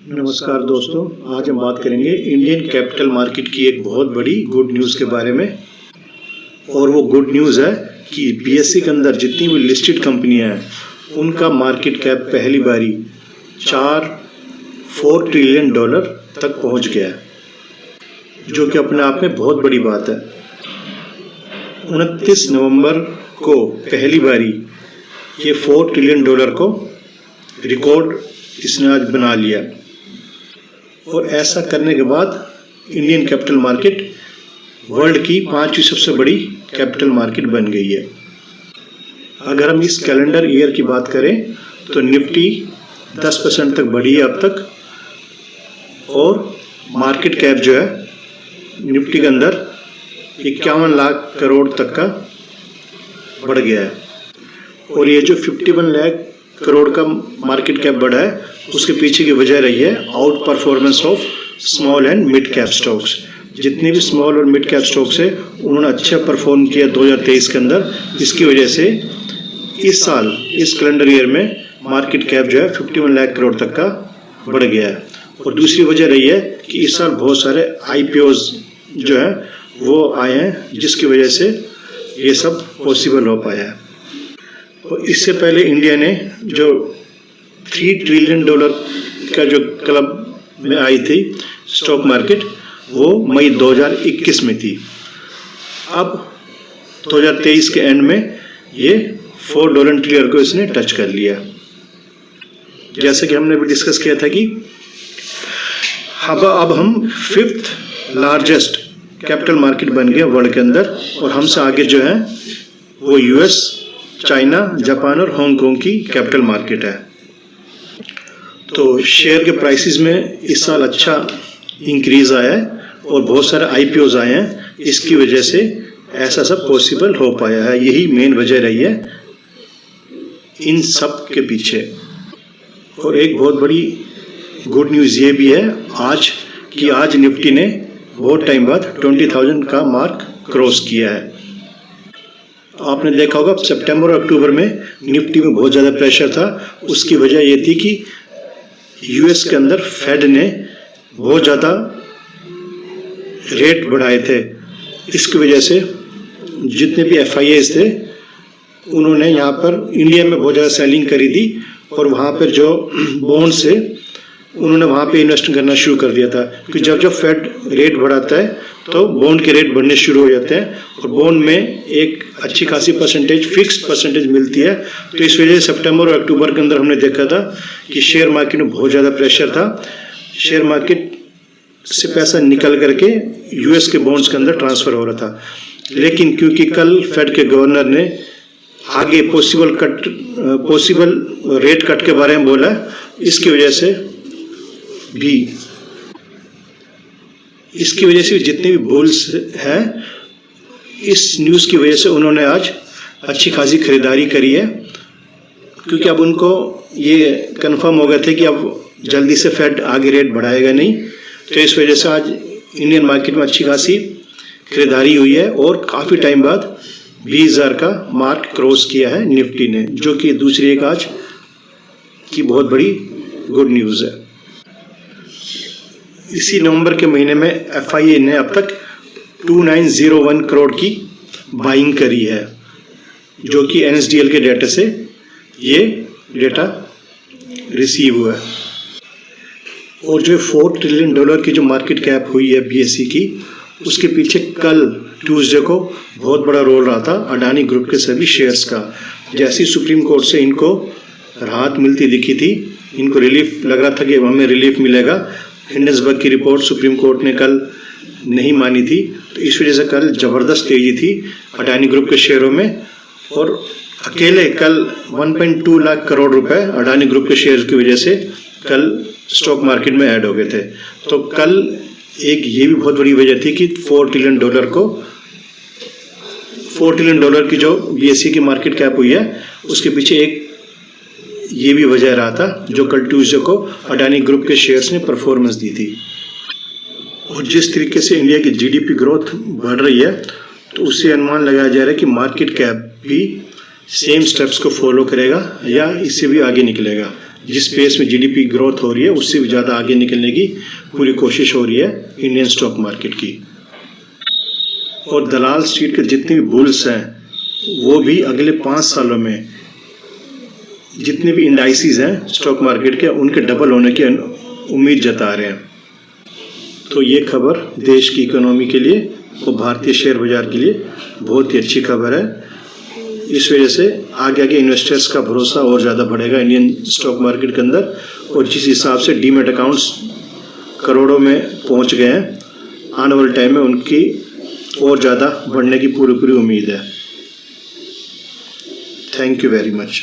नमस्कार दोस्तों, आज हम बात करेंगे इंडियन कैपिटल मार्केट की एक बहुत बड़ी गुड न्यूज़ के बारे में। और वो गुड न्यूज़ है कि बीएसई के अंदर जितनी भी लिस्टेड कंपनियां हैं उनका मार्केट कैप पहली बारी 4 ट्रिलियन डॉलर तक पहुंच गया है, जो कि अपने आप में बहुत बड़ी बात है। 29 नवंबर को पहली बारी ये 4 ट्रिलियन डॉलर को रिकॉर्ड इसने आज बना लिया। और ऐसा करने के बाद इंडियन कैपिटल मार्केट वर्ल्ड की 5वीं सबसे बड़ी कैपिटल मार्केट बन गई है। अगर हम इस कैलेंडर ईयर की बात करें तो निफ्टी 10% तक बढ़ी है अब तक, और मार्केट कैप जो है निफ्टी के अंदर 51 लाख करोड़ तक का बढ़ गया है। और ये जो 51 लाख करोड़ का मार्केट कैप बढ़ा है उसके पीछे की वजह रही है out performance of small and mid cap stocks. जितने भी स्मॉल और मिड कैप स्टॉक्स है उन्होंने अच्छा परफॉर्म किया 2023 के अंदर। इसकी वजह से इस साल इस कैलेंडर ईयर में मार्केट कैप जो है 51 लाख करोड़ तक का बढ़ गया है। और दूसरी वजह रही है कि इस साल बहुत सारे IPOs जो है वो आए हैं, जिसकी वजह से ये सब पॉसिबल हो पाया है। और इससे पहले इंडिया ने जो 3 ट्रिलियन डॉलर का जो क्लब में आई थी स्टॉक मार्केट, वो मई 2021 में थी। अब 2023 के एंड में ये 4 ट्रिलियन को इसने टच कर लिया। जैसे कि हमने भी डिस्कस किया था कि अब हम 5th लार्जेस्ट कैपिटल मार्केट बन गए वर्ल्ड के अंदर, और हमसे आगे जो है वो US, चाइना, जापान और हांगकांग की कैपिटल मार्केट है। तो शेयर के प्राइसेस में इस साल अच्छा इंक्रीज आया है और बहुत सारे IPOs आए हैं। इसकी वजह से ऐसा सब पॉसिबल हो पाया है। यही मेन वजह रही है इन सब के पीछे। और एक बहुत बड़ी गुड न्यूज़ ये भी है आज निफ्टी ने बहुत टाइम बाद 20,000 का मार्क क्रॉस किया है। आपने देखा होगा सितंबर और अक्टूबर में निफ्टी में बहुत ज़्यादा प्रेशर था। उसकी वजह ये थी कि US के अंदर फेड ने बहुत ज़्यादा रेट बढ़ाए थे। इसकी वजह से जितने भी FIAs थे उन्होंने यहाँ पर इंडिया में बहुत ज़्यादा सेलिंग करी थी, और वहाँ पर जो बॉन्ड्स थे उन्होंने वहाँ पे इन्वेस्ट करना शुरू कर दिया था। क्योंकि जब फेड रेट बढ़ाता है तो बॉन्ड के रेट बढ़ने शुरू हो जाते हैं, और बॉन्ड में एक अच्छी खासी फिक्स्ड परसेंटेज मिलती है। तो इस वजह से सितंबर और अक्टूबर के अंदर हमने देखा था कि शेयर मार्केट में बहुत ज़्यादा प्रेशर था। शेयर मार्केट से पैसा निकल करके US के बॉन्ड्स के अंदर ट्रांसफ़र हो रहा था। लेकिन क्योंकि कल फेड के गवर्नर ने आगे पॉसिबल रेट कट के बारे में बोला, इसकी वजह से जितने भी बुल्स हैं, इस न्यूज़ की वजह से उन्होंने आज अच्छी खासी खरीदारी करी है। क्योंकि अब उनको ये कंफर्म हो गए थे कि अब जल्दी से फेड आगे रेट बढ़ाएगा नहीं। तो इस वजह से आज इंडियन मार्केट में अच्छी खासी खरीदारी हुई है, और काफ़ी टाइम बाद 20,000 का मार्क क्रॉस किया है निफ्टी ने, जो कि दूसरी एक आज की बहुत बड़ी गुड न्यूज़ है। इसी नवंबर के महीने में FIA ने अब तक 2901 करोड़ की बाइंग करी है, जो कि NSDL के डेटा से ये डेटा रिसीव हुआ है। और जो 4 ट्रिलियन डॉलर की जो मार्केट कैप हुई है BSE की, उसके पीछे कल ट्यूसडे को बहुत बड़ा रोल रहा था अडानी ग्रुप के सभी शेयर्स का। जैसे सुप्रीम कोर्ट से इनको राहत मिलती दिखी थी, इनको रिलीफ लग रहा था कि हमें रिलीफ मिलेगा। हिंडनबर्ग की रिपोर्ट सुप्रीम कोर्ट ने कल नहीं मानी थी, तो इस वजह से कल ज़बरदस्त तेज़ी थी अडानी ग्रुप के शेयरों में। और अकेले कल 1.2 लाख करोड़ रुपए अडानी ग्रुप के शेयर की वजह से कल स्टॉक मार्केट में ऐड हो गए थे। तो कल एक ये भी बहुत बड़ी वजह थी कि 4 ट्रिलियन डॉलर की जो BSE की मार्केट कैप हुई है, उसके पीछे एक ये भी वजह रहा था जो कल ट्यूसडे को अडानी ग्रुप के शेयर्स ने परफॉर्मेंस दी थी। और जिस तरीके से इंडिया की GDP ग्रोथ बढ़ रही है, तो उससे अनुमान लगाया जा रहा है कि मार्केट कैप भी सेम स्टेप्स को फॉलो करेगा या इससे भी आगे निकलेगा। जिस पेस में जीडीपी ग्रोथ हो रही है उससे भी ज़्यादा आगे निकलने की पूरी कोशिश हो रही है इंडियन स्टॉक मार्केट की। और दलाल स्ट्रीट के जितने भी बुल्स हैं वो भी अगले 5 सालों में जितने भी इंडाइसिस हैं स्टॉक मार्केट के उनके डबल होने की उम्मीद जता रहे हैं। तो ये खबर देश की इकोनॉमी के लिए और भारतीय शेयर बाजार के लिए बहुत ही अच्छी खबर है। इस वजह से आगे आगे इन्वेस्टर्स का भरोसा और ज़्यादा बढ़ेगा इंडियन स्टॉक मार्केट के अंदर, और जिस हिसाब से डीमैट अकाउंट्स करोड़ों में पहुंच गए हैं, आने वाले टाइम में उनकी और ज़्यादा बढ़ने की पूरी उम्मीद है। Thank you very much.